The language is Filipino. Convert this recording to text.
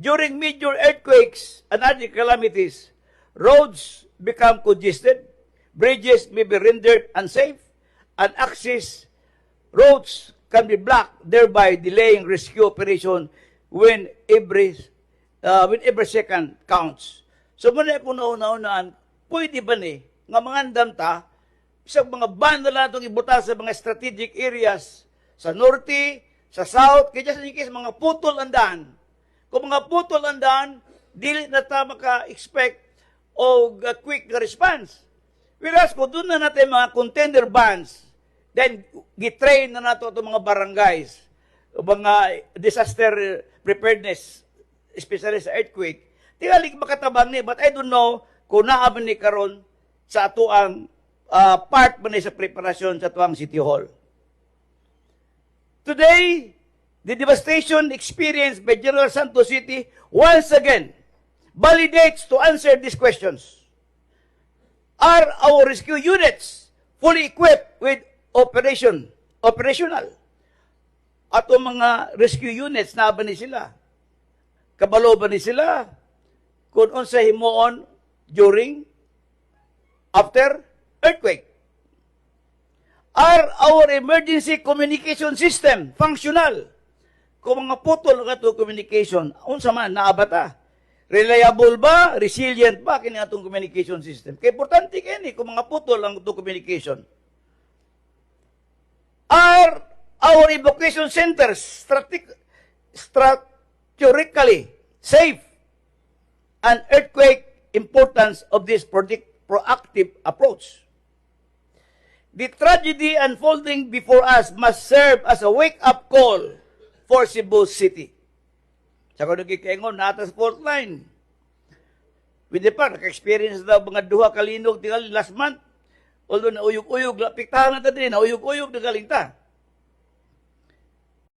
During major earthquakes and other calamities, roads become congested, bridges may be rendered unsafe, and access roads can be blocked, thereby delaying rescue operation when every second counts. So muna kung nauna-unaan, pwede ba ni nga mga andamta, isang mga ban na lang itong ibuta sa mga strategic areas sa norte, sa south, kaya sa nikis, mga putol andan. Kung mga putol andan, dili na ta maka-expect o quick response. Whereas kung doon na natin mga contender bands, then gitrain na nato itong mga barangays, o mga disaster preparedness, especially sa earthquake, tingali makatabang ni, but I don't know kung naaman ni karon sa atuang part man sa preparasyon sa atuang City Hall. Today, the devastation experienced by General Santos City once again validates to answer these questions. Are our rescue units fully equipped with operational? Ato mga rescue units, na ba ni sila? Kabalo ba ni sila? Kung unsa himuon during, after earthquake. Are our emergency communication system functional? Kung mga putol nga ito communication, unsa man, naabata? Reliable ba? Resilient ba kini atong communication system? Kaya importante kini kung mga putol ang ito communication. Are our evacuation centers structurally safe? An earthquake importance of this proactive approach. The tragedy unfolding before us must serve as a wake-up call for Cebu City. Sa kung nagkikaingon, nata sa fault line. With the part, naka-experience daw mga duha kalinog tingali last month. Although nauyog-uyog, piktahan na din, nauyog-uyog na galing ta.